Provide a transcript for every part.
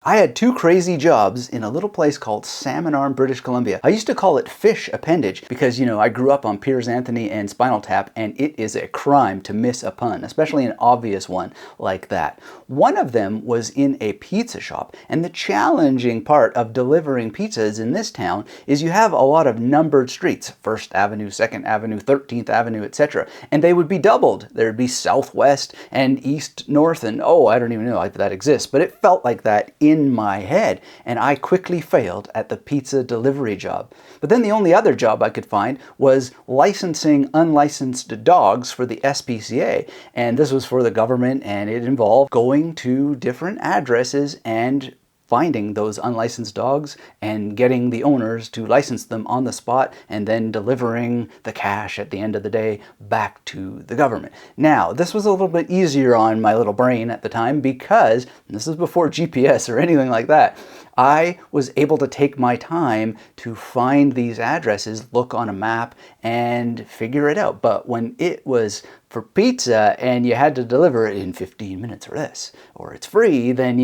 I had two crazy jobs in a little place called Salmon Arm, British Columbia. I used to call it fish appendage because, I grew up on Piers Anthony and Spinal Tap, and it is a crime to miss a pun, especially an obvious one like that. One of them was in a pizza shop, and the challenging part of delivering pizzas in this town is you have a lot of numbered streets, 1st Avenue, 2nd Avenue, 13th Avenue, etc., and they would be doubled. There'd be southwest and east, north, and I don't even know if that exists, but it felt like that in my head, and I quickly failed at the pizza delivery job. But then the only other job I could find was licensing unlicensed dogs for the SPCA, and this was for the government, and it involved going to different addresses and finding those unlicensed dogs and getting the owners to license them on the spot and then delivering the cash at the end of the day back to the government. Now, this was a little bit easier on my little brain at the time because this is before GPS or anything like that. I was able to take my time to find these addresses, look on a map, and figure it out. But when it was for pizza and you had to deliver it in 15 minutes or less, or it's free, then,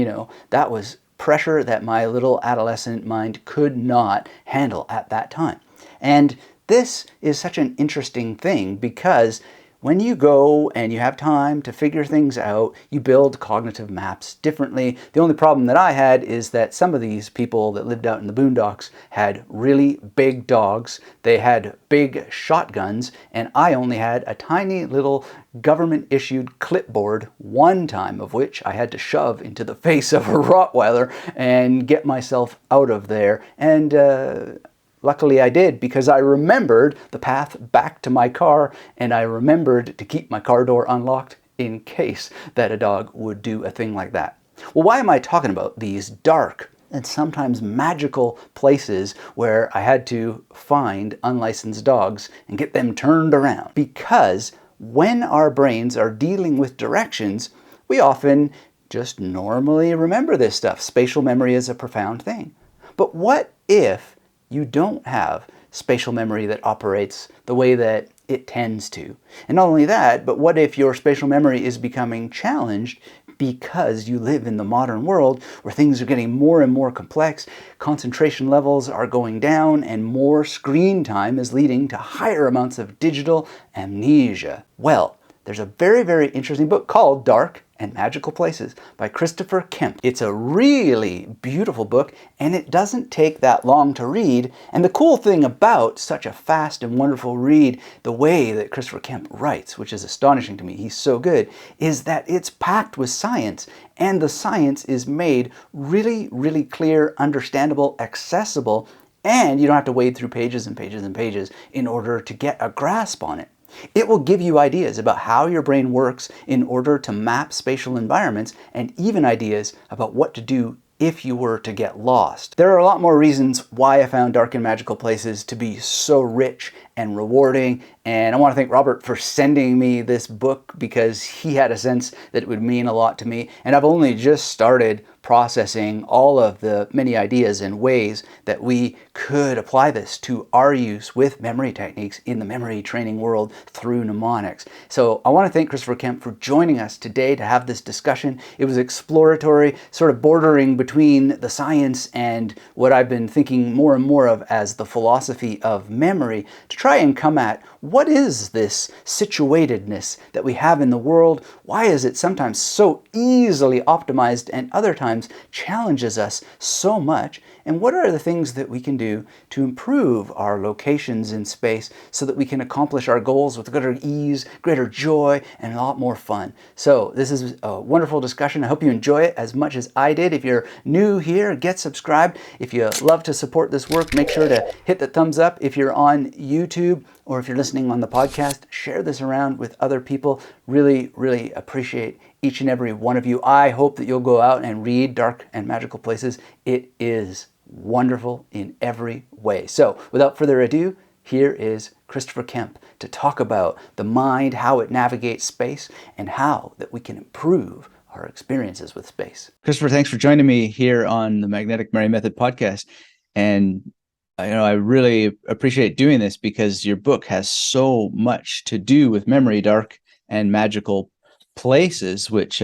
that was pressure that my little adolescent mind could not handle at that time. And this is such an interesting thing because when you go and you have time to figure things out, you build cognitive maps differently. The only problem that I had is that some of these people that lived out in the boondocks had really big dogs, they had big shotguns, and I only had a tiny little government-issued clipboard, one time of which I had to shove into the face of a Rottweiler and get myself out of there. And luckily I did, because I remembered the path back to my car, and I remembered to keep my car door unlocked in case that a dog would do a thing like that. Well, why am I talking about these dark and sometimes magical places where I had to find unlicensed dogs and get them turned around? Because when our brains are dealing with directions, we often just normally remember this stuff. Spatial memory is a profound thing. But what if you don't have spatial memory that operates the way that it tends to? And not only that, but what if your spatial memory is becoming challenged because you live in the modern world where things are getting more and more complex, concentration levels are going down, and more screen time is leading to higher amounts of digital amnesia? Well, there's a very, very interesting book called Dark and Magical Places by Christopher Kemp. It's a really beautiful book, and it doesn't take that long to read. And the cool thing about such a fast and wonderful read, the way that Christopher Kemp writes, which is astonishing to me, he's so good, is that it's packed with science, and the science is made really, really clear, understandable, accessible, and you don't have to wade through pages and pages and pages in order to get a grasp on it. It will give you ideas about how your brain works in order to map spatial environments, and even ideas about what to do if you were to get lost. There are a lot more reasons why I found Dark and Magical Places to be so rich and rewarding, and I want to thank Robert for sending me this book because he had a sense that it would mean a lot to me, and I've only just started processing all of the many ideas and ways that we could apply this to our use with memory techniques in the memory training world through mnemonics. So I want to thank Christopher Kemp for joining us today to have this discussion. It was exploratory, sort of bordering between the science and what I've been thinking more and more of as the philosophy of memory, to try and come at what is this situatedness that we have in the world? Why is it sometimes so easily optimized and other times challenges us so much? And what are the things that we can do to improve our locations in space so that we can accomplish our goals with greater ease, greater joy, and a lot more fun? So this is a wonderful discussion. I hope you enjoy it as much as I did. If you're new here, get subscribed. If you love to support this work, make sure to hit the thumbs up. If you're on YouTube or if you're listening on the podcast, share this around with other people. Really, really appreciate each and every one of you. I hope that you'll go out and read Dark and Magical Places. It is wonderful in every way. So without further ado, here is Christopher Kemp to talk about the mind, how it navigates space, and how that we can improve our experiences with space. Christopher, thanks for joining me here on the Magnetic Memory Method podcast. And I really appreciate doing this because your book has so much to do with memory, Dark and Magical Places, which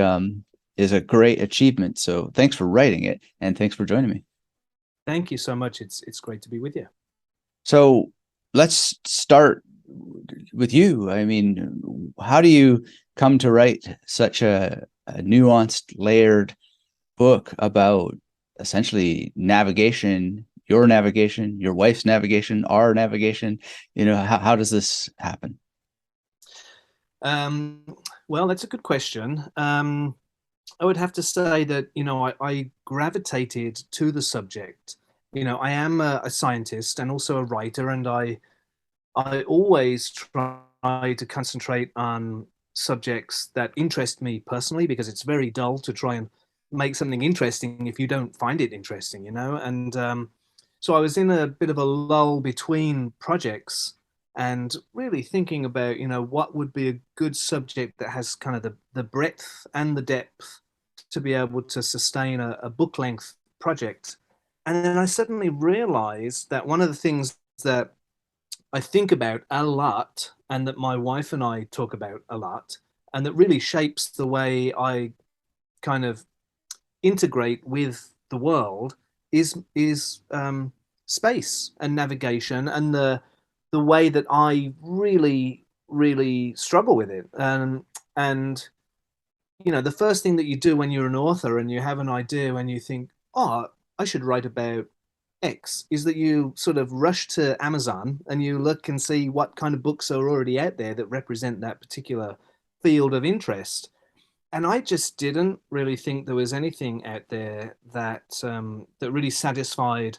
is a great achievement. So thanks for writing it, and thanks for joining me. Thank you so much. It's great to be with you. So let's start with you. I mean, how do you come to write such a nuanced, layered book about essentially navigation, your wife's navigation, our navigation? How does this happen? Um, well, that's a good question. I would have to say that, I gravitated to the subject. I am a scientist and also a writer, and I always try to concentrate on subjects that interest me personally, because it's very dull to try and make something interesting if you don't find it interesting, And so I was in a bit of a lull between projects and really thinking about, what would be a good subject that has kind of the breadth and the depth to be able to sustain a book length project. And then I suddenly realized that one of the things that I think about a lot, and that my wife and I talk about a lot, and that really shapes the way I kind of integrate with the world is space and navigation, and the way that I really struggle with it. And the first thing that you do when you're an author and you have an idea and you think, oh, I should write about X, is that you sort of rush to Amazon and you look and see what kind of books are already out there that represent that particular field of interest. And I just didn't really think there was anything out there that really satisfied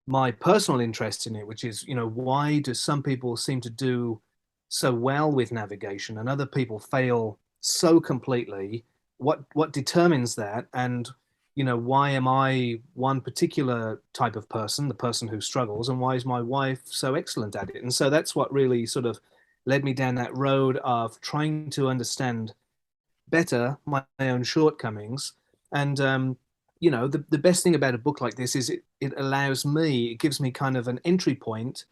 my personal interest in it, which is, why do some people seem to do so well with navigation and other people fail so completely? What determines that? And why am I one particular type of person, the person who struggles, and why is my wife so excellent at it? And so that's what really sort of led me down that road of trying to understand better my own shortcomings. And the best thing about a book like this is it allows me, it gives me kind of an entry point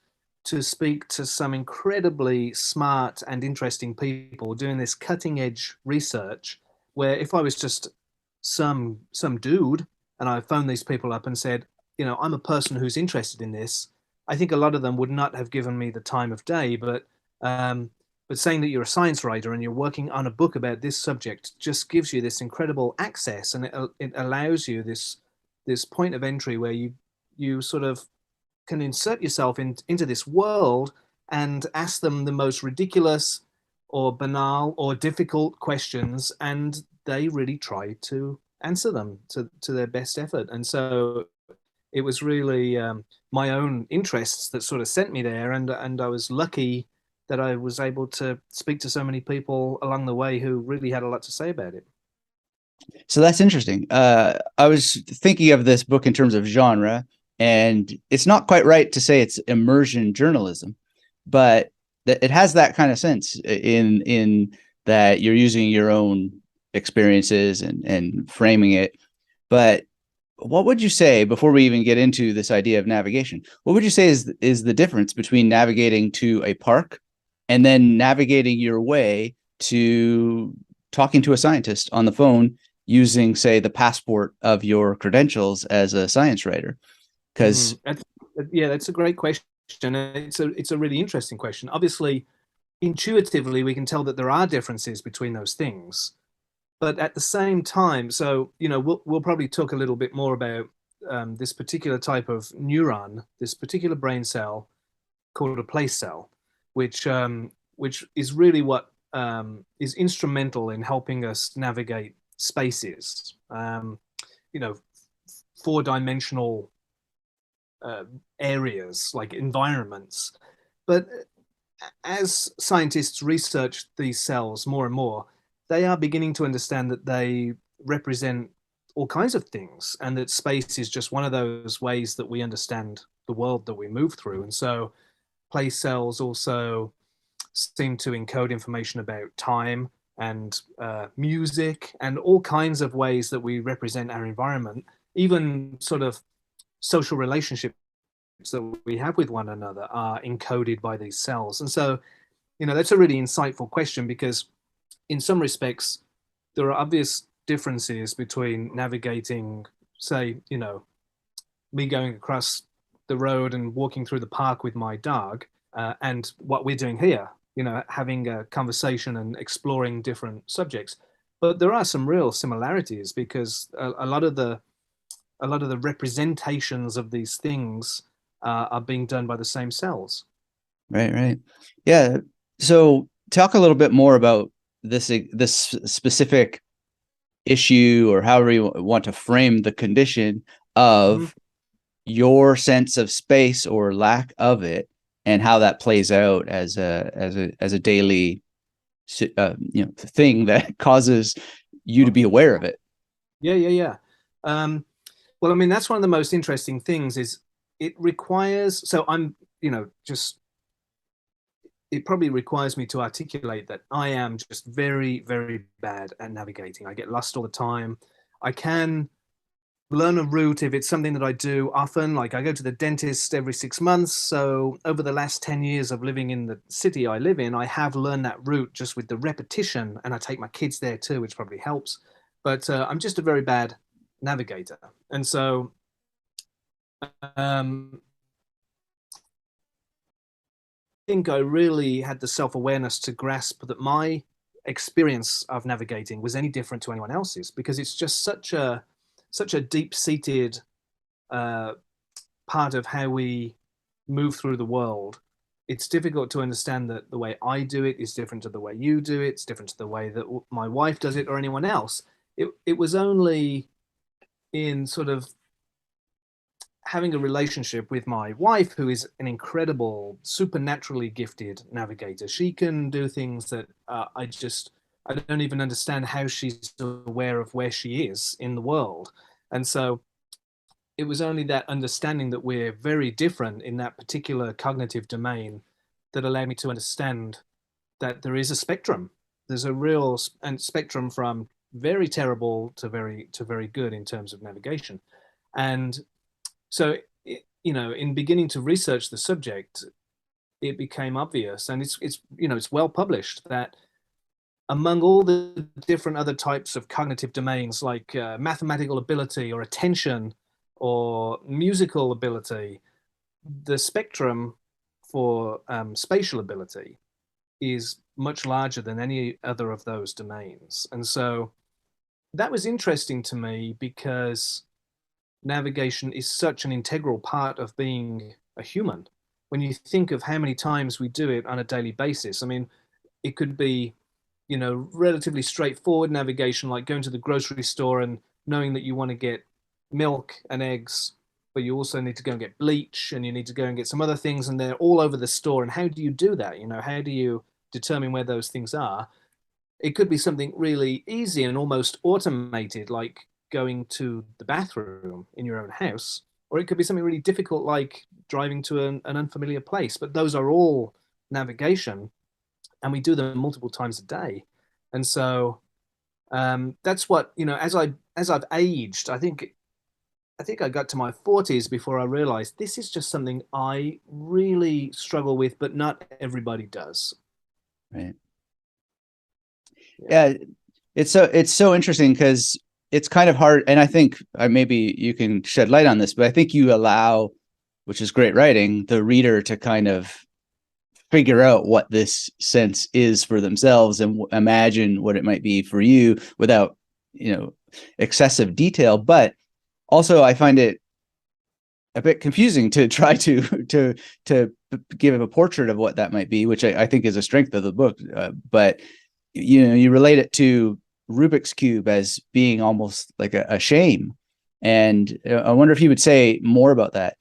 to speak to some incredibly smart and interesting people doing this cutting edge research, where if I was just some dude and I phoned these people up and said, I'm a person who's interested in this, I think a lot of them would not have given me the time of day. Um, but saying that you're a science writer and you're working on a book about this subject just gives you this incredible access, and it allows you this point of entry where you sort of can insert yourself into this world and ask them the most ridiculous or banal or difficult questions, and they really try to answer them to their best effort. And so it was really my own interests that sort of sent me there, and I was lucky that I was able to speak to so many people along the way who really had a lot to say about it. So that's interesting. I was thinking of this book in terms of genre, and it's not quite right to say it's immersion journalism, but it has that kind of sense in that you're using your own experiences and framing it. But what would you say, before we even get into this idea of navigation, what would you say is the difference between navigating to a park and then navigating your way to talking to a scientist on the phone using, say, the passport of your credentials as a science writer? Because Yeah, that's a great question. It's a really interesting question. Obviously, intuitively, we can tell that there are differences between those things, but at the same time, so we'll probably talk a little bit more about this particular type of neuron, this particular brain cell called a place cell, which is really what is instrumental in helping us navigate spaces. You know, four-dimensional uh, areas like environments. But as scientists research these cells more and more, they are beginning to understand that they represent all kinds of things, and that space is just one of those ways that we understand the world that we move through. And so place cells also seem to encode information about time and music and all kinds of ways that we represent our environment, even sort of social relationships that we have with one another are encoded by these cells. And so, that's a really insightful question, because in some respects, there are obvious differences between navigating, say, me going across the road and walking through the park with my dog, and what we're doing here, having a conversation and exploring different subjects. But there are some real similarities because a lot of the representations of these things are being done by the same cells. Right, right. Yeah. So talk a little bit more about this specific issue, or however you want to frame the condition Mhm. of your sense of space or lack of it, and how that plays out as a daily thing that causes you to be aware of it. Yeah, yeah, yeah. Well, I mean, that's one of the most interesting things is it requires, so just it probably requires me to articulate that I am just very, very bad at navigating. I get lost all the time. I can learn a route if it's something that I do often. Like I go to the dentist every 6 months. So over the last 10 years of living in the city I live in, I have learned that route just with the repetition. And I take my kids there too, which probably helps. But I'm just a very bad navigator. And so um, think I really had the self awareness to grasp that my experience of navigating was any different to anyone else's because it's just such a deep seated uh, part of how we move through the world. It's difficult to understand that the way I do it is different to the way you do it. It's different to the way that my wife does it or anyone else. It was only in sort of having a relationship with my wife, who is an incredible, supernaturally gifted navigator. She can do things that I don't even understand how she's aware of where she is in the world. And so it was only that understanding that we're very different in that particular cognitive domain that allowed me to understand that there is a spectrum. There's a real and spectrum from very terrible to very good in terms of navigation. And so, in beginning to research the subject, it became obvious, and it's well published that among all the different other types of cognitive domains, like mathematical ability or attention or musical ability, the spectrum for spatial ability is much larger than any other of those domains. And so that was interesting to me because navigation is such an integral part of being a human. When you think of how many times we do it on a daily basis, I mean, it could be, relatively straightforward navigation, like going to the grocery store and knowing that you want to get milk and eggs, but you also need to go and get bleach and you need to go and get some other things, and they're all over the store. And how do you do that? How do you determine where those things are? It could be something really easy and almost automated, like going to the bathroom in your own house, or it could be something really difficult, like driving to an unfamiliar place. But those are all navigation, and we do them multiple times a day. And so that's what as I've aged, I think I got to my 40s before I realized this is just something I really struggle with, but not everybody does. Right. Yeah. Yeah. It's so interesting because it's kind of hard, and I think maybe you can shed light on this, but I think you allow, which is great writing, the reader to kind of figure out what this sense is for themselves and imagine what it might be for you without, excessive detail. But also, I find it a bit confusing to try to give a portrait of what that might be, which I think is a strength of the book. But you relate it to Rubik's Cube as being almost like a shame. And I wonder if you would say more about that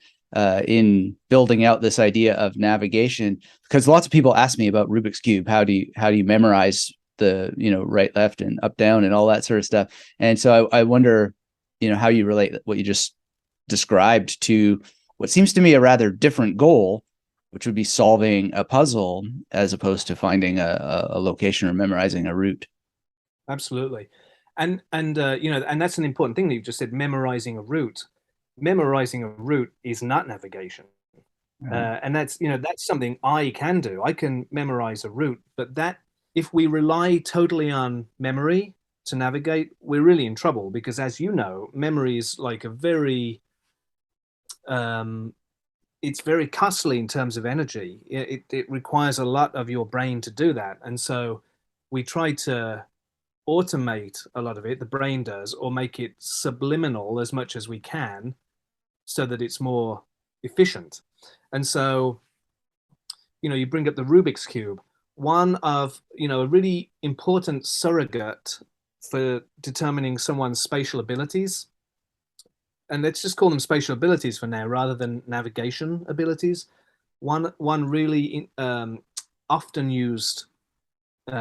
in building out this idea of navigation, because lots of people ask me about Rubik's Cube. How do you memorize the, right, left, and up, down, and all that sort of stuff? And so I wonder, how you relate what you just described to what seems to me a rather different goal, which would be solving a puzzle as opposed to finding a location or memorizing a route. Absolutely. And that's an important thing that you've just said, memorizing a route. Memorizing a route is not navigation. Right. And that's something I can do. I can memorize a route, but that if we rely totally on memory to navigate, we're really in trouble, because, as you know, memory is like a very it's very costly in terms of energy. It requires a lot of your brain to do that. And so we try to automate a lot of it, the brain does, or make it subliminal as much as we can so that it's more efficient. And so, you bring up the Rubik's Cube. One of, a really important surrogate for determining someone's spatial abilities, and let's just call them spatial abilities for now rather than navigation abilities. One really often used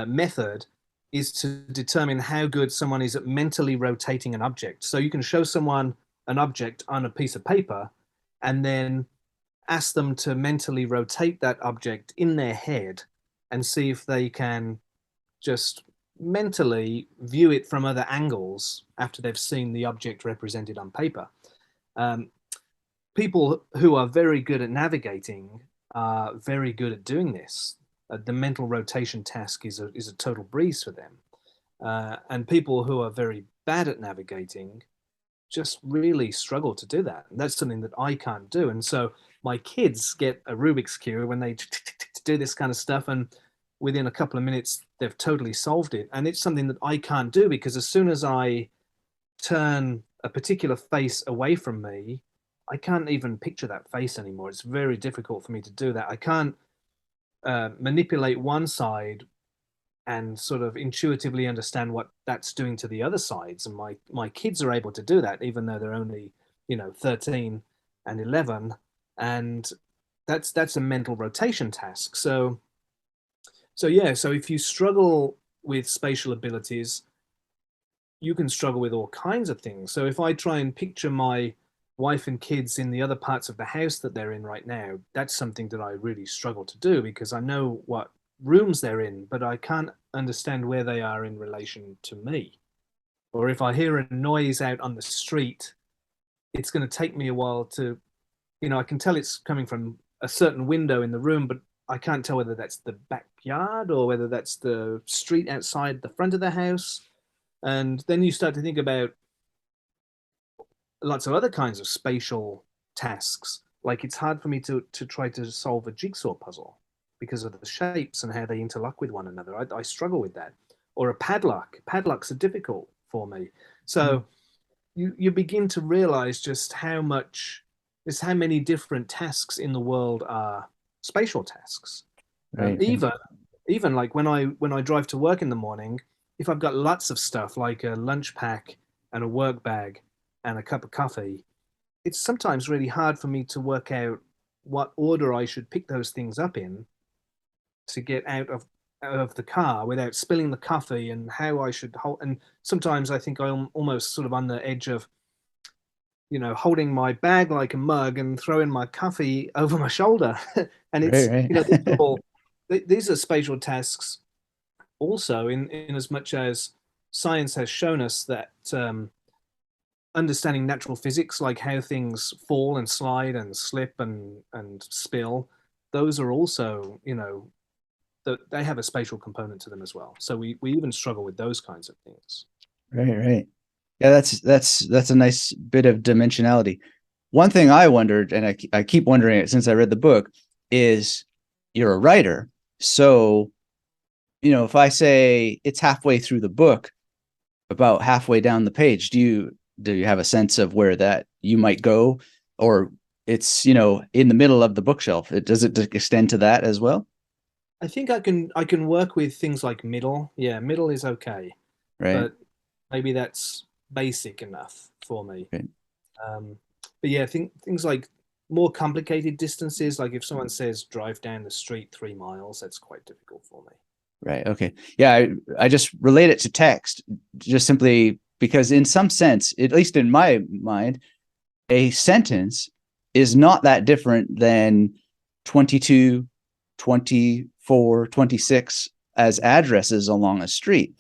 method is to determine how good someone is at mentally rotating an object. So you can show someone an object on a piece of paper and then ask them to mentally rotate that object in their head and see if they can just mentally view it from other angles after they've seen the object represented on paper. People who are very good at navigating are very good at doing this. The mental rotation task is a total breeze for them. And people who are very bad at navigating just really struggle to do that. And that's something that I can't do. And so my kids get a Rubik's Cube when they do this kind of stuff, and within a couple of minutes, they've totally solved it. And it's something that I can't do, because as soon as I turn a particular face away from me, I can't even picture that face anymore. It's very difficult for me to do that. I can't manipulate one side and sort of intuitively understand what that's doing to the other sides. And my kids are able to do that, even though they're only 13 and 11, and that's a mental rotation task. So if you struggle with spatial abilities, you can struggle with all kinds of things. So if I try and picture my wife and kids in the other parts of the house that they're in right now, that's something that I really struggle to do, because I know what rooms they're in, but I can't understand where they are in relation to me. Or if I hear a noise out on the street, it's going to take me a while to, I can tell it's coming from a certain window in the room, but I can't tell whether that's the backyard or whether that's the street outside the front of the house. And then you start to think about lots of other kinds of spatial tasks. Like, it's hard for me to try to solve a jigsaw puzzle because of the shapes and how they interlock with one another. I struggle with that. Or a padlock. Padlocks are difficult for me. So you begin to realize just how many different tasks in the world are spatial tasks. Right. Even like when I drive to work in the morning, if I've got lots of stuff like a lunch pack and a work bag and a cup of coffee, it's sometimes really hard for me to work out what order I should pick those things up in to get out of the car without spilling the coffee, and how I should hold. And sometimes I think I'm almost sort of on the edge of, holding my bag like a mug and throwing my coffee over my shoulder. And it's, Right. these are spatial tasks also, in as much as science has shown us that understanding natural physics, like how things fall and slide and slip and spill, those are also, they have a spatial component to them as well. So we even struggle with those kinds of things. Right. Yeah, that's a nice bit of dimensionality. One thing I wondered, and I keep wondering it since I read the book, is you're a writer. So, if I say it's halfway through the book, about halfway down the page, do you have a sense of where that you might go, or it's, in the middle of the bookshelf? Does it extend to that as well? I think I can work with things like middle. Yeah, middle is okay, Right. but maybe that's basic enough for me. Right. But yeah, things like more complicated distances, like if someone says drive down the street 3 miles, that's quite difficult for me. Right. Okay. Yeah. I just relate it to text, just simply because in some sense, at least in my mind, a sentence is not that different than 22, 24, 26 as addresses along a street.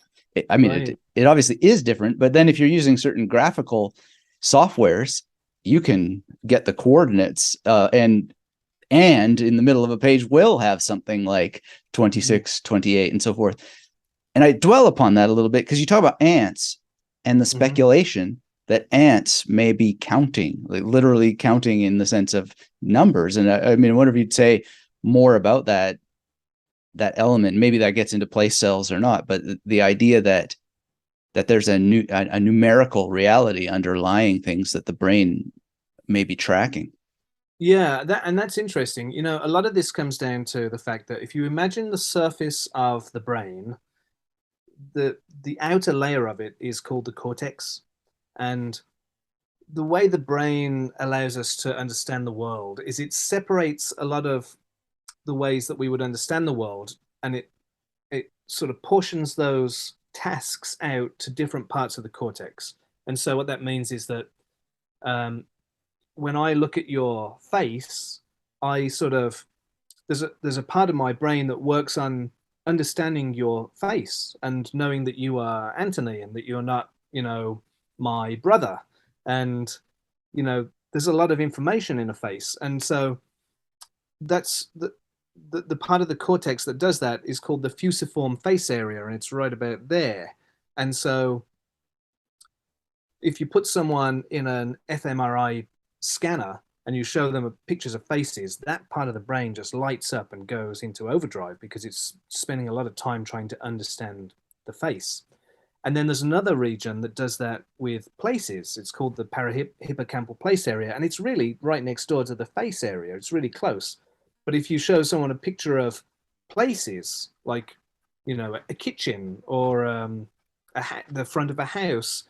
I mean, Right. it obviously is different, but then if you're using certain graphical softwares, you can get the coordinates and in the middle of a page will have something like 26, 28, and so forth. And I dwell upon that a little bit because you talk about ants and the Hmm. speculation that ants may be counting, like literally counting in the sense of numbers. And I mean, I wonder if you'd say more about that element. Maybe that gets into place cells or not, but the idea that there's a numerical reality underlying things that the brain may be tracking. Yeah, that's interesting. You know, a lot of this comes down to the fact that if you imagine the surface of the brain, the outer layer of it is called the cortex, and the way the brain allows us to understand the world is it separates a lot of the ways that we would understand the world, and it sort of portions those tasks out to different parts of the cortex. And so what that means is that um, when I look at your face, I sort of there's a part of my brain that works on understanding your face and knowing that you are Anthony and that you're not, my brother. And there's a lot of information in a face, and so that's the part of the cortex that does that is called the fusiform face area, and it's right about there. And so if you put someone in an fMRI scanner and you show them pictures of faces, that part of the brain just lights up and goes into overdrive because it's spending a lot of time trying to understand the face. And then there's another region that does that with places. It's called the parahippocampal place area, and it's really right next door to the face area. It's really close. But if you show someone a picture of places, like a kitchen or the front of a house,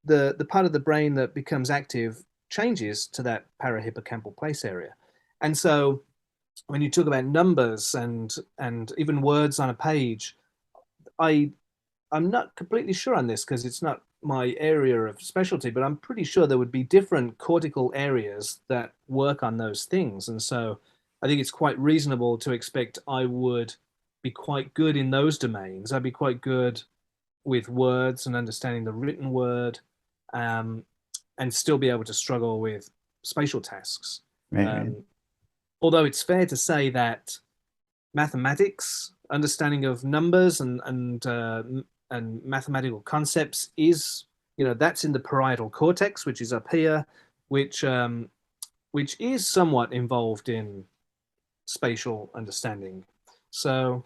the part of the brain that becomes active changes to that parahippocampal place area. And so when you talk about numbers and even words on a page, I I'm not completely sure on this because it's not my area of specialty, but I'm pretty sure there would be different cortical areas that work on those things. And so I think it's quite reasonable to expect I would be quite good in those domains. I'd be quite good with words and understanding the written word, um, and still be able to struggle with spatial tasks. Right, right. Um, Although it's fair to say that mathematics, understanding of numbers and mathematical concepts is, that's in the parietal cortex, which is up here, which um, which is somewhat involved in spatial understanding. So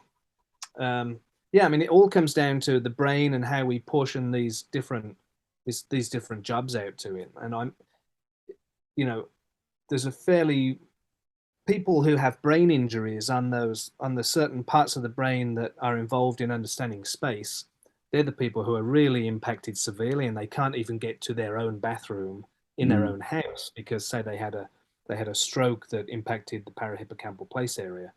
um, yeah, I mean, it all comes down to the brain and how we portion these different jobs out to it. And you know, there's a fairly people who have brain injuries on the certain parts of the brain that are involved in understanding space. They're the people who are really impacted severely, and they can't even get to their own bathroom in their Mm, own house because, say, they had a stroke that impacted the parahippocampal place area.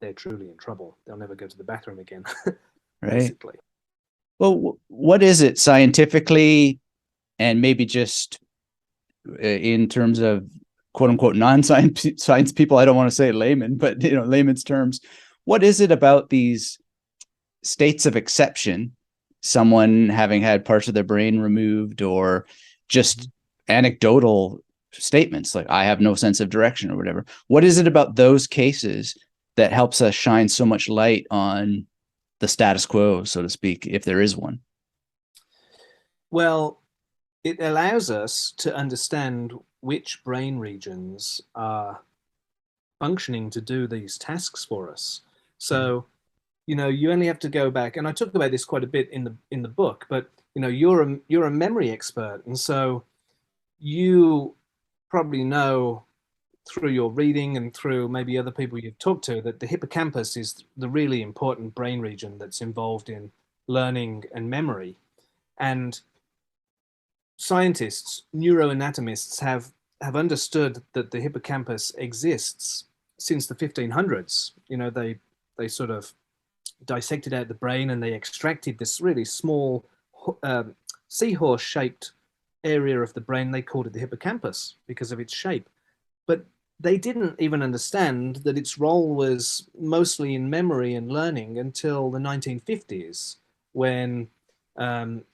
They're truly in trouble. They'll never go to the bathroom again, right. basically. Well, what is it scientifically, and maybe just in terms of quote unquote non-science science people? I don't want to say layman, but layman's terms. What is it about these states of exception, someone having had parts of their brain removed, or just anecdotal statements like I have no sense of direction or whatever? What is it about those cases that helps us shine so much light on the status quo, so to speak, if there is one? Well, it allows us to understand which brain regions are functioning to do these tasks for us. Right. So, you only have to go back, and I talk about this quite a bit in the book, but you're a memory expert, and so you probably know through your reading and through maybe other people you've talked to that the hippocampus is the really important brain region that's involved in learning and memory. And scientists, neuroanatomists have understood that the hippocampus exists since the 1500s. They sort of dissected out the brain and they extracted this really small um, seahorse shaped area of the brain. They called it the hippocampus because of its shape. But they didn't even understand that its role was mostly in memory and learning until the 1950s, when um,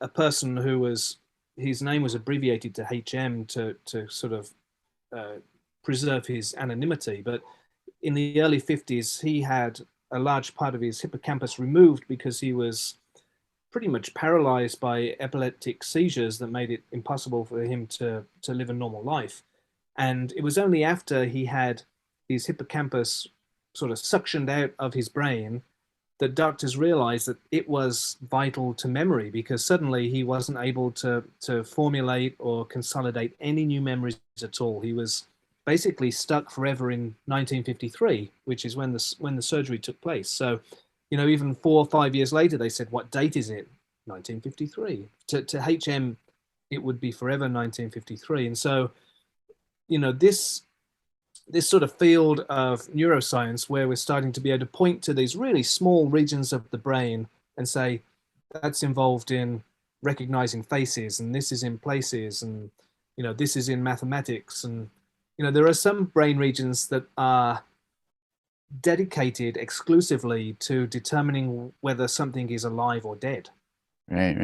a person who was his name was abbreviated to HM to sort of uh, preserve his anonymity. But in the early 50s, he had a large part of his hippocampus removed because he was pretty much paralyzed by epileptic seizures that made it impossible for him to live a normal life. And it was only after he had his hippocampus sort of suctioned out of his brain that doctors realized that it was vital to memory, because suddenly he wasn't able to formulate or consolidate any new memories at all. He was basically stuck forever in 1953, which is when the surgery took place. So, even 4 or 5 years later, they said, "What date is it?" 1953. To HM, it would be forever 1953. And so, this sort of field of neuroscience, where we're starting to be able to point to these really small regions of the brain and say that's involved in recognizing faces, and this is in places, and this is in mathematics, and there are some brain regions that are dedicated exclusively to determining whether something is alive or dead, Right.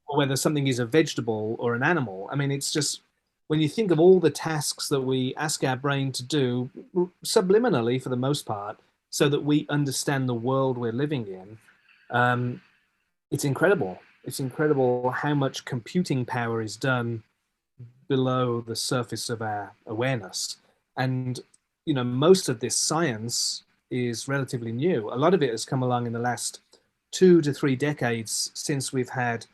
or whether something is a vegetable or an animal. I mean, it's just, when you think of all the tasks that we ask our brain to do subliminally for the most part, so that we understand the world we're living in, it's incredible. It's incredible how much computing power is done below the surface of our awareness. And, most of this science is relatively new. A lot of it has come along in the last 2 to 3 decades, since we've had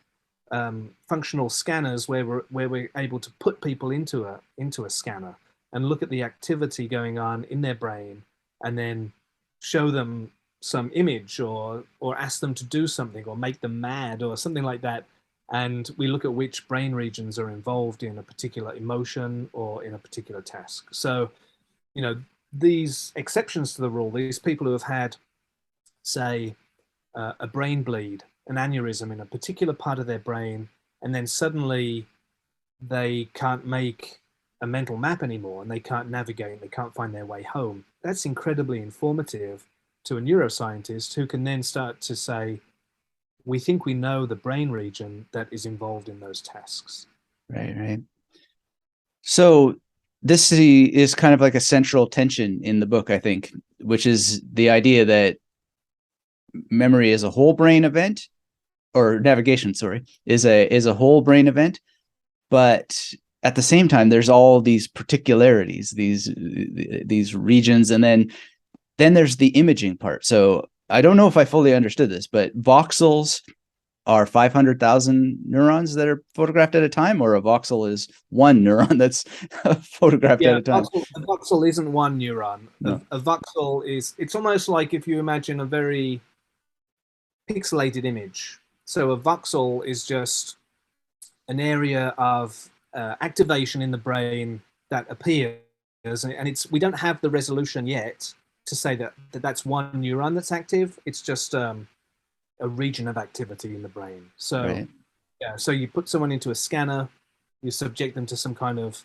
functional scanners where we're able to put people into a scanner and look at the activity going on in their brain, and then show them some image, or ask them to do something, or make them mad or something like that. And we look at which brain regions are involved in a particular emotion or in a particular task. So, these exceptions to the rule, these people who have had, say, a brain bleed, an aneurysm in a particular part of their brain, and then suddenly they can't make a mental map anymore, and they can't navigate, they can't find their way home. That's incredibly informative to a neuroscientist, who can then start to say, we think we know the brain region that is involved in those tasks. Right. So this is kind of like a central tension in the book, I think, which is the idea that memory is a whole brain event, or navigation, sorry, is a whole brain event. But at the same time, there's all these particularities, these regions, and then there's the imaging part. So I don't know if I fully understood this, but voxels are 500,000 neurons that are photographed at a time, or a voxel is one neuron that's photographed at a time? A voxel isn't one neuron. No. A voxel it's almost like if you imagine a very pixelated image. So a voxel is just an area of activation in the brain that appears, and we don't have the resolution yet to say that's one neuron that's active. It's just a region of activity in the brain. So Right. so you put someone into a scanner, you subject them to some kind of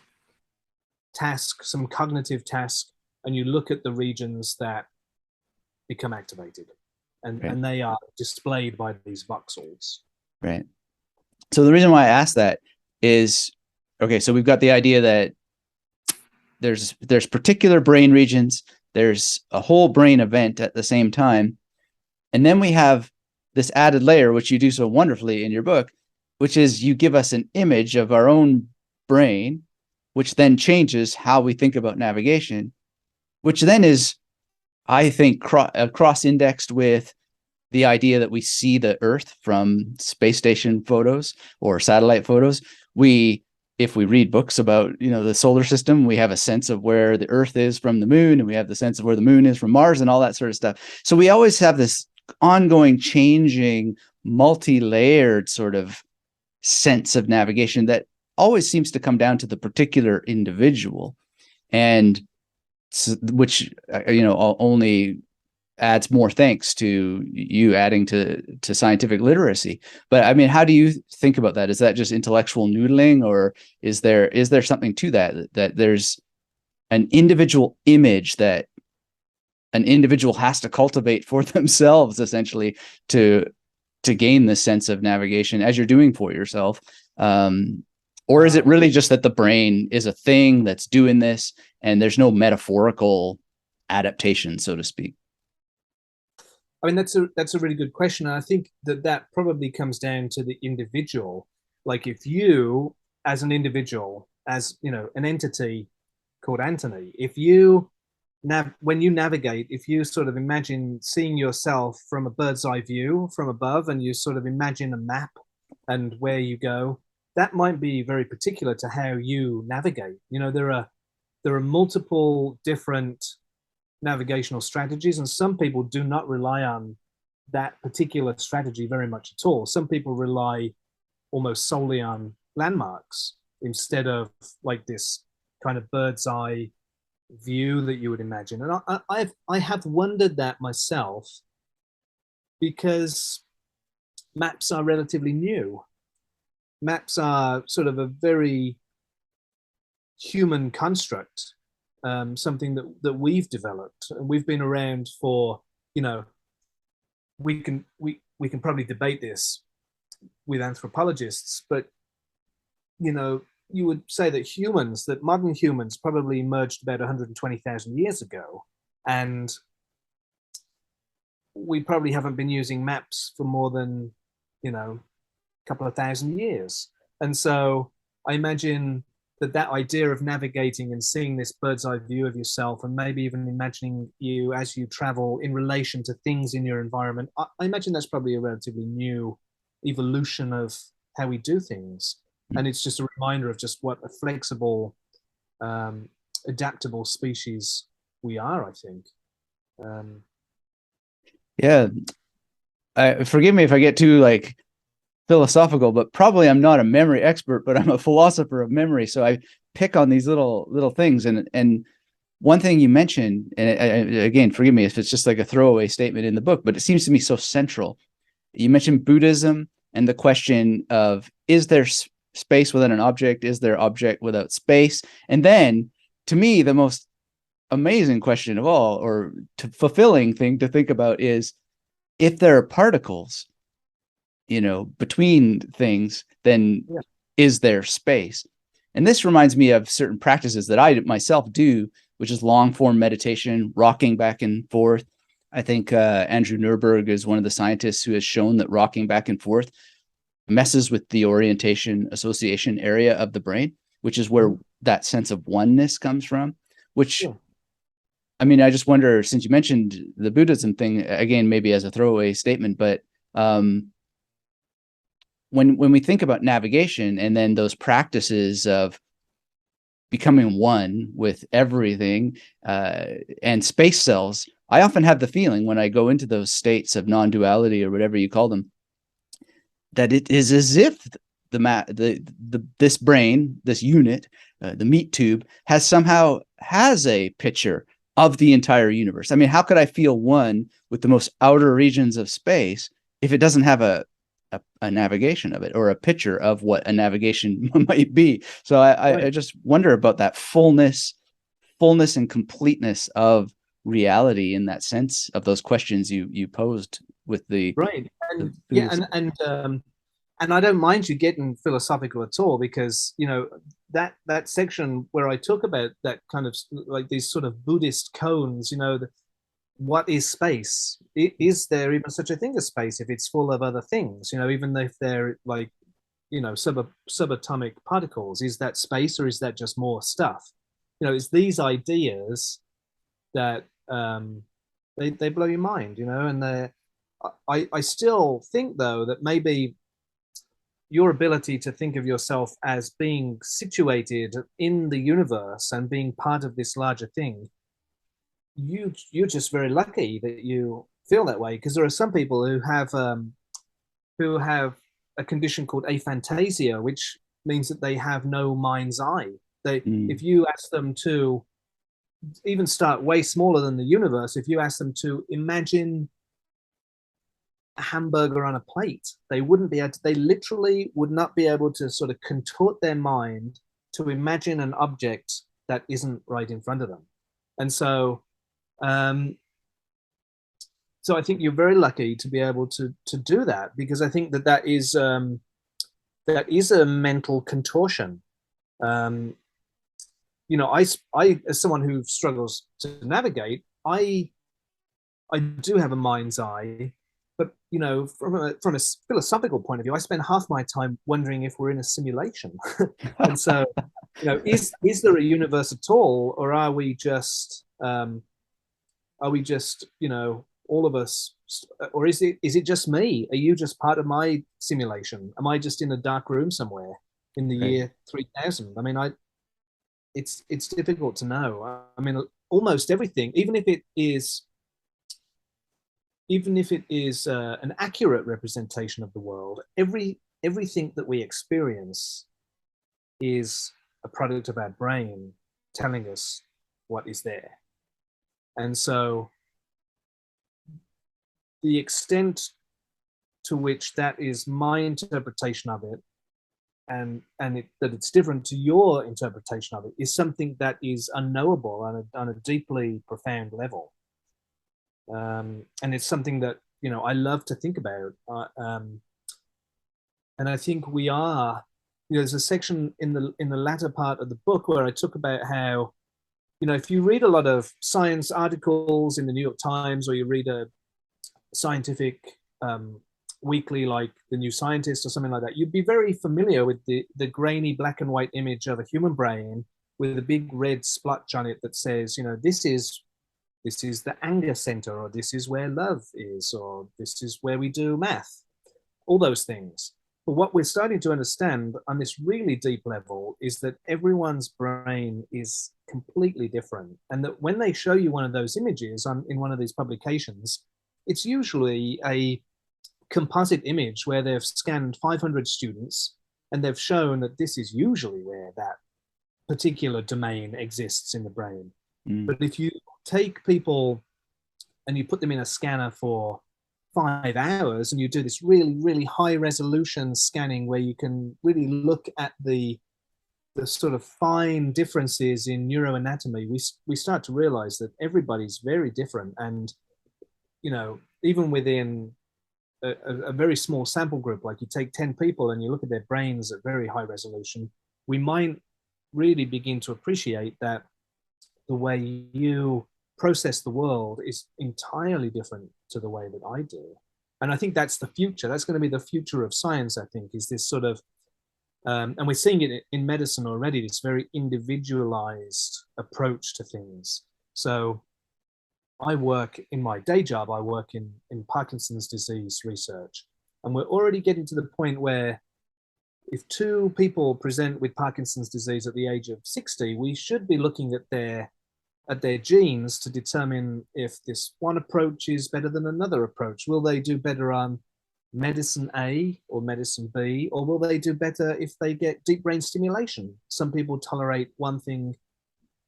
task, some cognitive task, and you look at the regions that become activated, and they are displayed by these voxels. Right. So the reason why I asked that is, okay, so we've got the idea that there's particular brain regions, there's a whole brain event at the same time, and then we have this added layer, which you do so wonderfully in your book, which is you give us an image of our own brain, which then changes how we think about navigation, which then is, I think, cross-indexed with the idea that we see the Earth from space station photos or satellite photos. If we read books about, the solar system, we have a sense of where the Earth is from the moon, and we have the sense of where the moon is from Mars, and all that sort of stuff. So we always have this ongoing, changing, multi-layered sort of sense of navigation that always seems to come down to the particular individual, and which only adds more thanks to you adding to scientific literacy. But I mean, how do you think about that? Is that just intellectual noodling, or is there something to that there's an individual image that an individual has to cultivate for themselves, essentially, to gain this sense of navigation as you're doing for yourself? Or is it really just that the brain is a thing that's doing this, and there's no metaphorical adaptation, so to speak? I mean, that's a really good question, and I think that that probably comes down to the individual. Like, if you, as an individual, as you know, an entity called Anthony, if you when you navigate, if you sort of imagine seeing yourself from a bird's eye view from above, and you sort of imagine a map and where you go, that might be very particular to how you navigate. You know, there are multiple different navigational strategies, and some people do not rely on that particular strategy very much at all. Some people rely almost solely on landmarks instead of like this kind of bird's eye view that you would imagine. And I have wondered that myself, because maps are relatively new. Maps are sort of a very human construct, something that we've developed, and we've been around for, you know, we can probably debate this with anthropologists, but you know, you would say that modern humans probably emerged about 120,000 years ago, and we probably haven't been using maps for more than, you know, a couple of thousand years. And so I imagine that idea of navigating and seeing this bird's eye view of yourself, and maybe even imagining you as you travel in relation to things in your environment, I imagine that's probably a relatively new evolution of how we do things. And it's just a reminder of just what a flexible, adaptable species we are, I think. Yeah. Forgive me if I get too like philosophical, but probably I'm not a memory expert, but I'm a philosopher of memory. So I pick on these little things. And one thing you mentioned, and again, forgive me if it's just like a throwaway statement in the book, but it seems to me so central. You mentioned Buddhism and the question of, is there space without an object? Is there object without space? And then, to me, the most amazing question of all, or fulfilling thing to think about, is if there are particles, you know, between things, then is there space? And this reminds me of certain practices that I myself do, which is long form meditation, rocking back and forth. I think Andrew Nurberg is one of the scientists who has shown that rocking back and forth messes with the orientation association area of the brain, which is where that sense of oneness comes from, which, I mean, I just wonder, since you mentioned the Buddhism thing, again, maybe as a throwaway statement, but when we think about navigation and then those practices of becoming one with everything and space cells, I often have the feeling when I go into those states of non-duality or whatever you call them, that it is as if this brain, this unit, the meat tube, has a picture of the entire universe. I mean, how could I feel one with the most outer regions of space if it doesn't have a navigation of it, or a picture of what a navigation might be? So I just wonder about that fullness and completeness of reality, in that sense of those questions you posed with the and and I don't mind you getting philosophical at all, because you know that section where I talk about that kind of like these sort of Buddhist cones, you know, what is space? Is there even such a thing as space if it's full of other things? You know, even if they're like, you know, subatomic particles, is that space, or is that just more stuff? You know, it's these ideas that they blow your mind, you know. And I still think though that maybe your ability to think of yourself as being situated in the universe and being part of this larger thing, you're just very lucky that you feel that way, because there are some people who have a condition called aphantasia, which means that they have no mind's eye. If you ask them to even start way smaller than the universe, if you ask them to imagine a hamburger on a plate, they wouldn't be able to, they literally would not be able to sort of contort their mind to imagine an object that isn't right in front of them. And so so I think you're very lucky to be able to do that, because I think that is a mental contortion. You know, I as someone who struggles to navigate, I I do have a mind's eye, but from a philosophical point of view, I spend half my time wondering if we're in a simulation. And so, is there a universe at all, or are we just all of us, or is it just me? Are you just part of my simulation? Am I just in a dark room somewhere in the Right. year 3000? I mean, it's difficult to know. I mean, almost everything, even if it is an accurate representation of the world, everything that we experience is a product of our brain telling us what is there. And so the extent to which that is my interpretation of it, that it's different to your interpretation of it, is something that is unknowable on a deeply profound level. And it's something that I love to think about. And I think we are. There's a section in the latter part of the book where I talk about how, if you read a lot of science articles in the New York Times, or you read a scientific weekly like The New Scientist or something like that, you'd be very familiar with the grainy black and white image of a human brain with a big red splotch on it that says, this is the anger center, or this is where love is, or this is where we do math, all those things. But what we're starting to understand on this really deep level is that everyone's brain is completely different. And that when they show you one of those images in one of these publications, it's usually a composite image where they've scanned 500 students and they've shown that this is usually where that particular domain exists in the brain. But if you take people and you put them in a scanner for 5 hours and you do this really, really high resolution scanning where you can really look at the sort of fine differences in neuroanatomy, we start to realize that everybody's very different. And, even within a very small sample group, like you take 10 people and you look at their brains at very high resolution, we might really begin to appreciate that the way you process the world is entirely different to the way that I do. And I think that's the future. That's going to be the future of science, I think, is this sort of, and we're seeing it in medicine already, this very individualized approach to things. So I work in my day job, I work in Parkinson's disease research. And we're already getting to the point where if 2 people present with Parkinson's disease at the age of 60, we should be looking at their genes to determine if this one approach is better than another approach. Will they do better on medicine A or medicine B, or will they do better if they get deep brain stimulation? Some people tolerate one thing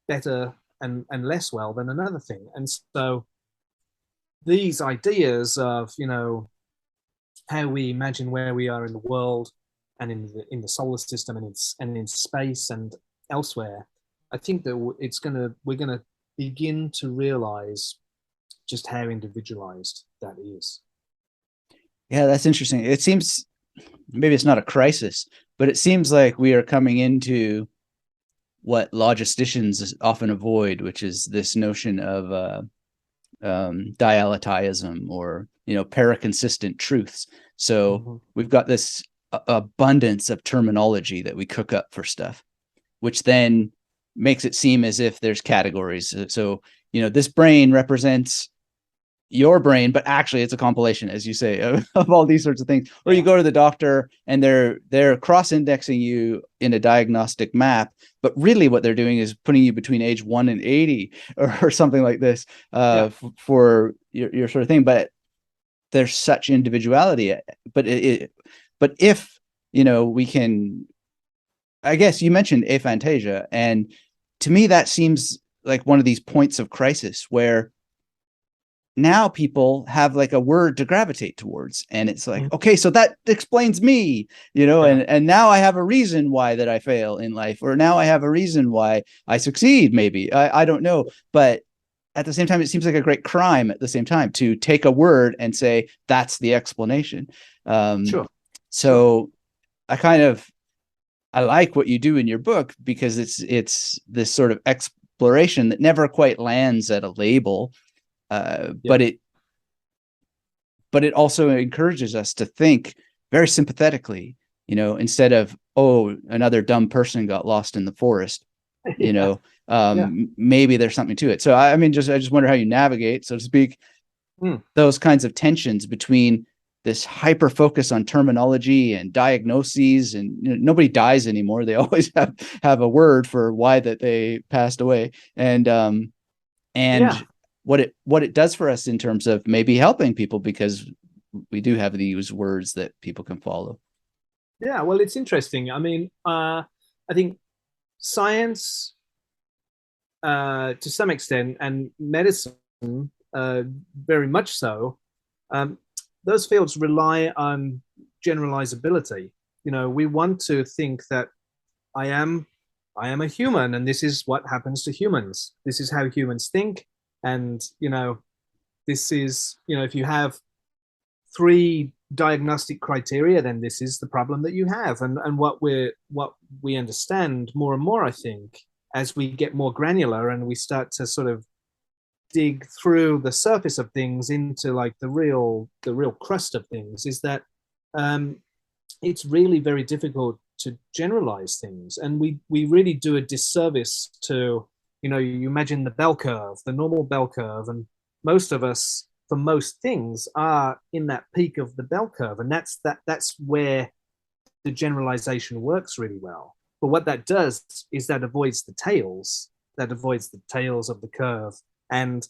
better and less well than another thing. And so these ideas of, how we imagine where we are in the world and in the solar system and in space and elsewhere, I think that we're gonna begin to realize just how individualized that is. Yeah, that's interesting. It seems maybe it's not a crisis, but it seems like we are coming into what logisticians often avoid, which is this notion of dialetism, or paraconsistent truths. So we've got this abundance of terminology that we cook up for stuff, which then makes it seem as if there's categories. So this brain represents your brain, but actually it's a compilation, as you say, of all these sorts of things. Or you go to the doctor and they're cross-indexing you in a diagnostic map, but really what they're doing is putting you between age 1 and 80 or something like this for your sort of thing. But there's such individuality. But if we can, I guess you mentioned aphantasia, and to me that seems like one of these points of crisis where now people have like a word to gravitate towards, and it's like, okay, so that explains me, and now I have a reason why that I fail in life, or now I have a reason why I succeed. Maybe I don't know, but at the same time, it seems like a great crime at the same time to take a word and say that's the explanation. So I like what you do in your book, because it's this sort of exploration that never quite lands at a label. But but it also encourages us to think very sympathetically, instead of, oh, another dumb person got lost in the forest, Yeah. Yeah. maybe there's something to it. So I mean, I just wonder how you navigate, so to speak, Hmm. those kinds of tensions between this hyper focus on terminology and diagnoses, and nobody dies anymore. They always have a word for why that they passed away, and Yeah. what it does for us in terms of maybe helping people, because we do have these words that people can follow. Yeah. Well, it's interesting. I mean, I think science, to some extent, and medicine, very much so, um, those fields rely on generalizability. We want to think that I am I am a human, and this is what happens to humans. This is how humans think, and this is if you have three diagnostic criteria, then this is the problem that you have. And what we understand more and more, I think, as we get more granular and we start to sort of dig through the surface of things into like the real crust of things, is that um, it's really very difficult to generalize things, and we really do a disservice to you imagine the bell curve, the normal bell curve, and most of us, for most things, are in that peak of the bell curve, and that's where the generalization works really well. But what that does is that avoids the tails, of the curve. And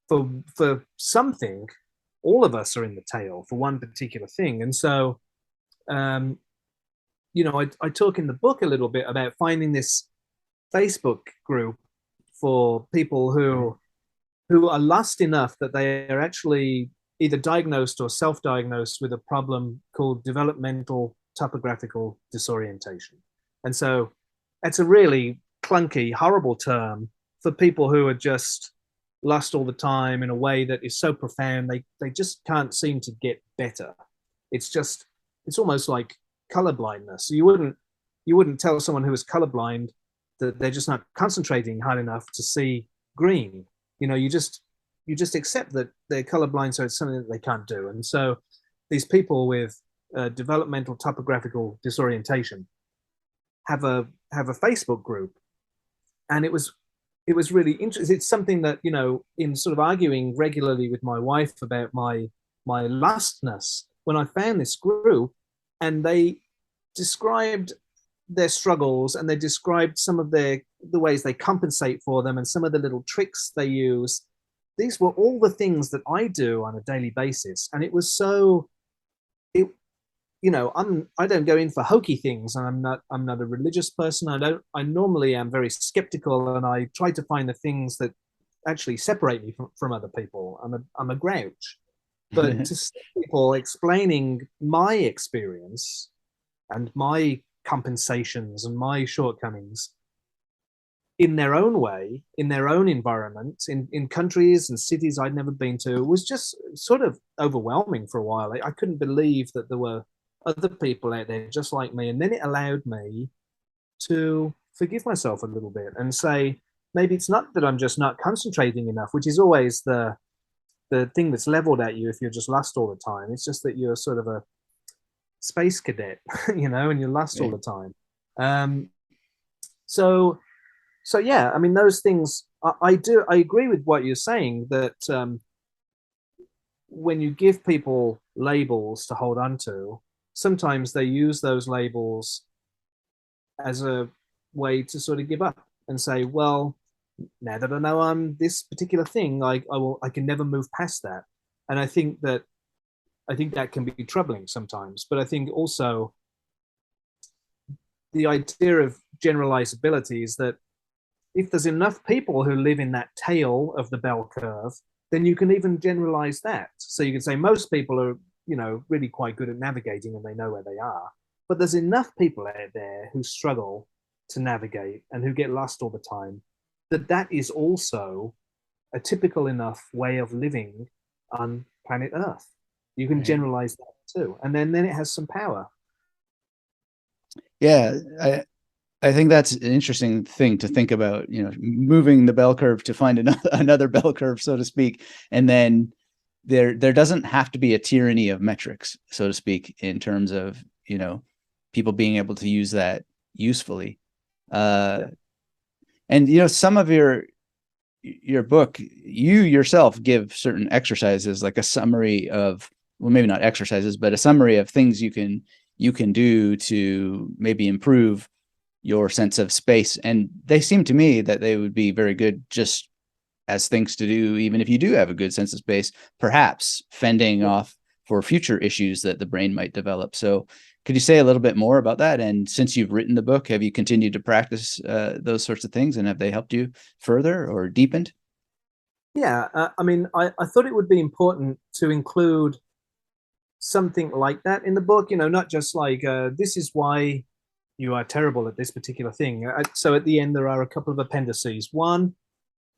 for something, all of us are in the tail for one particular thing. And so um, I talk in the book a little bit about finding this Facebook group for people who are lost enough that they are actually either diagnosed or self-diagnosed with a problem called developmental topographical disorientation. And so it's a really clunky, horrible term for people who are just lost all the time in a way that is so profound they just can't seem to get better. It's almost like color blindness. You wouldn't tell someone who is colorblind that they're just not concentrating hard enough to see green. You just accept that they're colorblind, so it's something that they can't do. And so these people with developmental topographical disorientation have a Facebook group, and it was really interesting. It's something that in sort of arguing regularly with my wife about my lostness, when I found this group, and they described their struggles, and they described some of the ways they compensate for them and some of the little tricks they use. These were all the things that I do on a daily basis, and it was so it I don't go in for hokey things, and I'm not a religious person. I normally am very skeptical, and I try to find the things that actually separate me from other people. I'm a grouch. But to see people explaining my experience and my compensations and my shortcomings in their own way, in their own environment, in countries and cities I'd never been to, was just sort of overwhelming for a while. I couldn't believe that there were other people out there just like me. And then it allowed me to forgive myself a little bit and say, maybe it's not that I'm just not concentrating enough, which is always the thing that's leveled at you if you're just lost all the time. It's just that you're sort of a space cadet, and you're lost all the time. So yeah, I mean, those things, I agree with what you're saying, that when you give people labels to hold on to, sometimes they use those labels as a way to sort of give up and say, well, now that I know I'm this particular thing, I can never move past that. And I think that can be troubling sometimes. But I think also the idea of generalizability is that if there's enough people who live in that tail of the bell curve, then you can even generalize that. So you can say most people are, really quite good at navigating and they know where they are. But there's enough people out there who struggle to navigate and who get lost all the time, that is also a typical enough way of living on planet Earth. You can generalize that too. And then it has some power. Yeah, I think that's an interesting thing to think about, moving the bell curve to find another bell curve, so to speak, and then there doesn't have to be a tyranny of metrics, so to speak, in terms of, people being able to use that usefully. And some of your book, you yourself give certain exercises, like a summary of, well, maybe not exercises, but a summary of things you can do to maybe improve your sense of space. And they seem to me that they would be very good just as things to do, even if you do have a good sense of space, perhaps fending off for future issues that the brain might develop. So could you say a little bit more about that? And since you've written the book, have you continued to practice those sorts of things, and have they helped you further or deepened? Yeah, I mean, I thought it would be important to include something like that in the book, not just like, this is why you are terrible at this particular thing. So at the end, there are a couple of appendices. One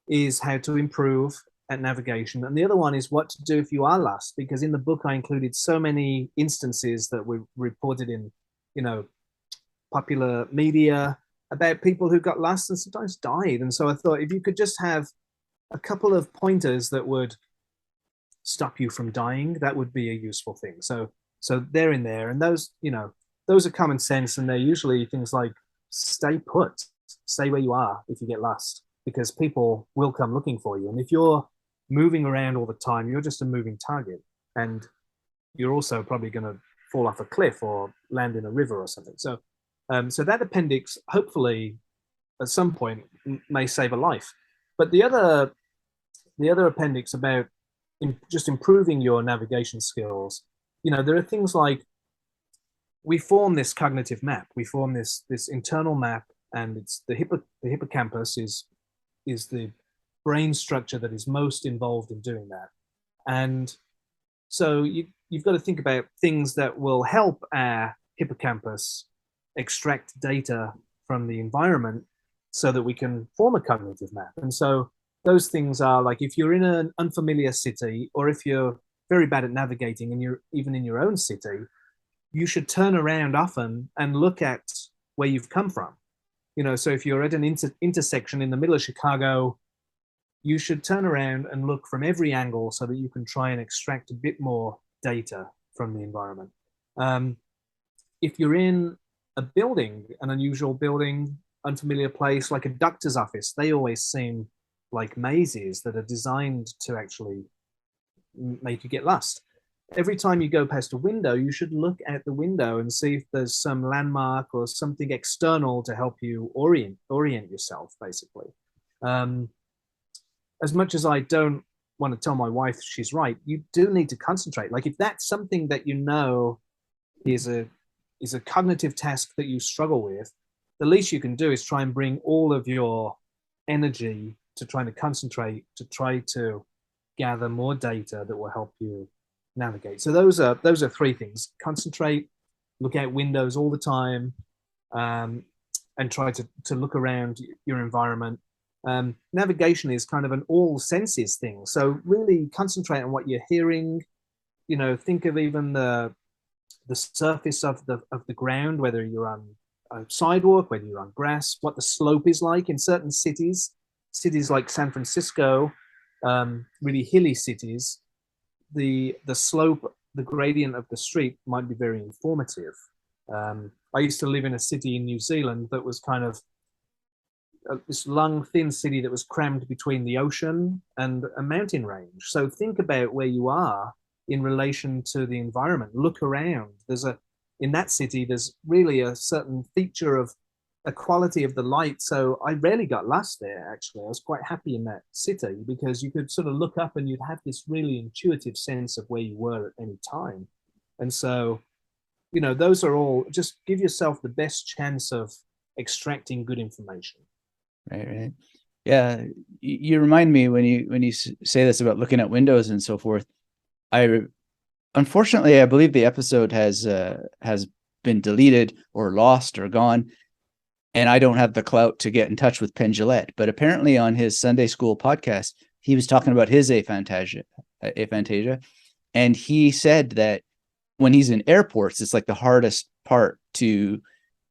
is how to improve at navigation, and the other one is what to do if you are lost, because in the book I included so many instances that were reported in popular media about people who got lost and sometimes died. And so I thought, if you could just have a couple of pointers that would stop you from dying, that would be a useful thing. So they're in there, and those are common sense, and they're usually things like stay put, stay where you are if you get lost, because people will come looking for you. And if you're moving around all the time, you're just a moving target, and you're also probably going to fall off a cliff or land in a river or something. So that appendix, hopefully, at some point, may save a life. But the other appendix about just improving your navigation skills, there are things like, we form this cognitive map, we form this internal map, and it's the hippocampus is the brain structure that is most involved in doing that. And so you've got to think about things that will help our hippocampus extract data from the environment so that we can form a cognitive map. And so those things are like, if you're in an unfamiliar city, or if you're very bad at navigating and you're even in your own city, you should turn around often and look at where you've come from. So if you're at an intersection in the middle of Chicago, you should turn around and look from every angle so that you can try and extract a bit more data from the environment. If you're in a building, an unusual building, unfamiliar place, like a doctor's office, they always seem like mazes that are designed to actually make you get lost. Every time you go past a window, you should look at the window and see if there's some landmark or something external to help you orient yourself, basically. As much as I don't want to tell my wife she's right, you do need to concentrate. Like, if that's something that is a cognitive task that you struggle with, the least you can do is try and bring all of your energy to trying to concentrate, to try to gather more data that will help you navigate. So those are three things: concentrate, look out windows all the time, and try to look around your environment. Navigation is kind of an all senses thing, so really concentrate on what you're hearing. Think of even the surface of the ground, whether you're on a sidewalk, whether you're on grass, what the slope is like in certain cities like San Francisco, really hilly cities. The slope, the gradient of the street might be very informative. I used to live in a city in New Zealand that was kind of this long, thin city that was crammed between the ocean and a mountain range. So think about where you are in relation to the environment. Look around. In that city, there's really a certain feature of a quality of the light. So I rarely got lost there, actually. I was quite happy in that city because you could sort of look up and you'd have this really intuitive sense of where you were at any time. And so, those are all, just give yourself the best chance of extracting good information. Right. Yeah. You remind me when you say this about looking at windows and so forth. Unfortunately, I believe the episode has been deleted or lost or gone, and I don't have the clout to get in touch with Penn Jillette. But apparently, on his Sunday school podcast, he was talking about his aphantasia, and he said that when he's in airports, it's like the hardest part to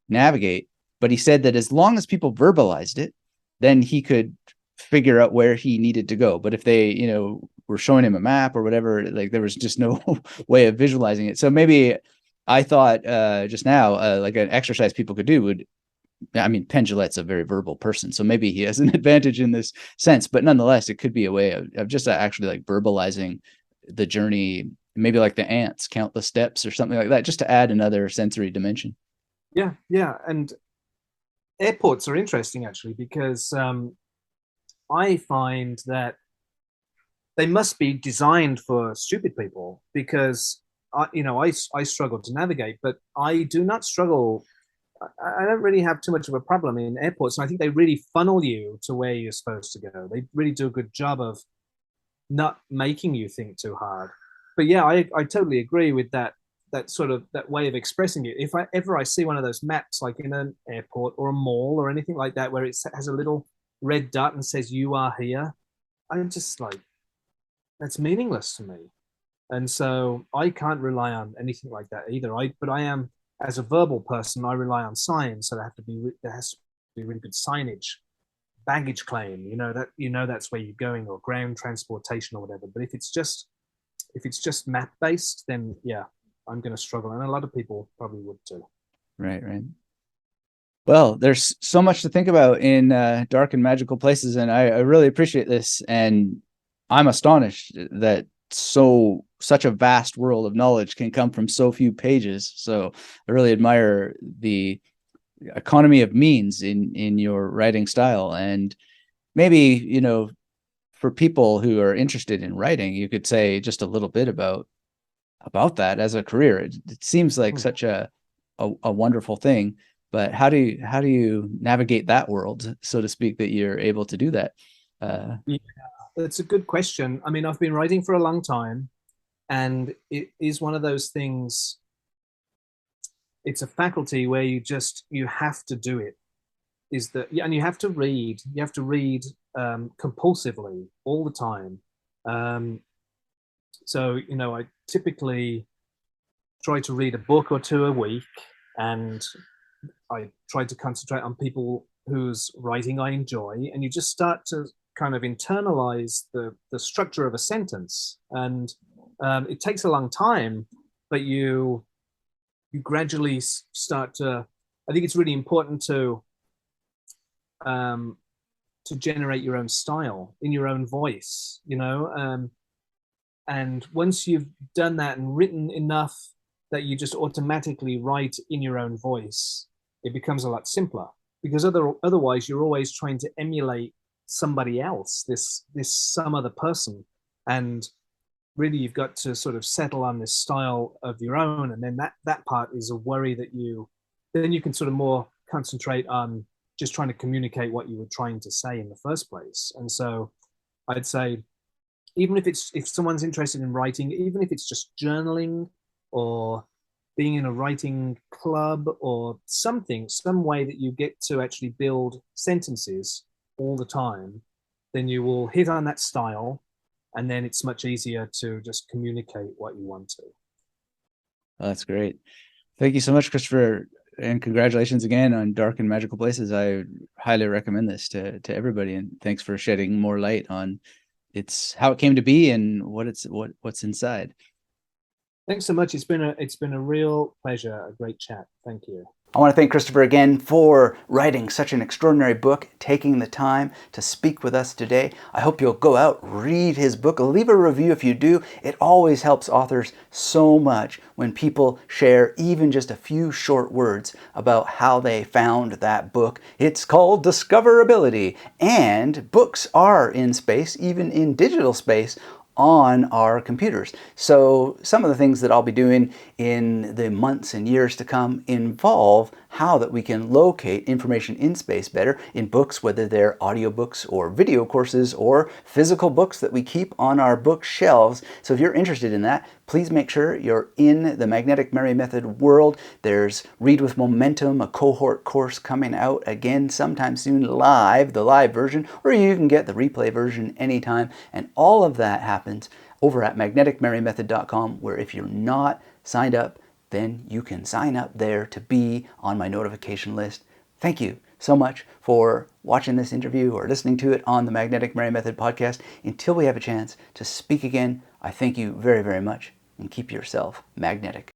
navigate. But he said that as long as people verbalized it, then he could figure out where he needed to go. But if they, were showing him a map or whatever, like there was just no way of visualizing it. So maybe I thought just now, like an exercise people could do would, I mean, Penn Jillette's a very verbal person, so maybe he has an advantage in this sense, but nonetheless, it could be a way of just actually like verbalizing the journey, maybe like the ants, count the steps or something like that, just to add another sensory dimension. Yeah, yeah. And airports are interesting actually because I find that they must be designed for stupid people because I struggle to navigate, but I do not struggle. I don't really have too much of a problem in airports, and I think they really funnel you to where you're supposed to go. They really do a good job of not making you think too hard. But yeah, I totally agree with that sort of that way of expressing it. If I ever I see one of those maps like in an airport or a mall or anything like that where it has a little red dot and says you are here, I'm just like, that's meaningless to me. And so I can't rely on anything like that either. But I am, as a verbal person, I rely on signs. So there has to be really good signage, baggage claim. That's where you're going, or ground transportation or whatever. But if it's just map based, then yeah, I'm going to struggle, and a lot of people probably would too. Right, right. Well, there's so much to think about in dark and magical places, and I really appreciate this. And I'm astonished that such a vast world of knowledge can come from so few pages. So I really admire the economy of means in your writing style. And maybe, for people who are interested in writing, you could say just a little bit about that as a career. It seems like such a wonderful thing, but how do you navigate that world, so to speak, that you're able to do that? Yeah, that's a good question. I mean, I've been writing for a long time, and it is one of those things. It's a faculty where you have to do it. And you have to read. You have to read compulsively all the time. So I typically try to read a book or two a week, and I try to concentrate on people whose writing I enjoy, and you just start to kind of internalize the structure of a sentence, and it takes a long time, but you gradually start to. I think it's really important to generate your own style in your own voice, and once you've done that and written enough that you just automatically write in your own voice, it becomes a lot simpler, because otherwise you're always trying to emulate somebody else, this some other person, and really you've got to sort of settle on this style of your own, and then that part is a worry that then you can sort of more concentrate on just trying to communicate what you were trying to say in the first place. And so I'd say, even if someone's interested in writing, even if it's just journaling or being in a writing club or some way that you get to actually build sentences all the time, then you will hit on that style, and then it's much easier to just communicate what you want to. Oh, that's great. Thank you so much, Christopher, and congratulations again on Dark and Magical Places. I highly recommend this to everybody, and thanks for shedding more light on how it came to be and what's inside. Thanks so much. It's been a real pleasure, a great chat. Thank you. I want to thank Christopher again for writing such an extraordinary book, taking the time to speak with us today. I hope you'll go out, read his book, leave a review if you do. It always helps authors so much when people share even just a few short words about how they found that book. It's called Discoverability, and books are in space, even in digital space, on our computers. So some of the things that I'll be doing in the months and years to come involve how that we can locate information in space better in books, whether they're audiobooks or video courses or physical books that we keep on our bookshelves. So if you're interested in that, please make sure you're in the Magnetic Mary Method world. There's Read with Momentum, a cohort course coming out again sometime soon, live, the live version, or you can get the replay version anytime. And all of that happens over at magneticmarymethod.com, where if you're not signed up, then you can sign up there to be on my notification list Thank you so much for watching this interview or listening to it on the Magnetic Mary Method podcast. Until we have a chance to speak again, I thank you very, very much, and keep yourself magnetic.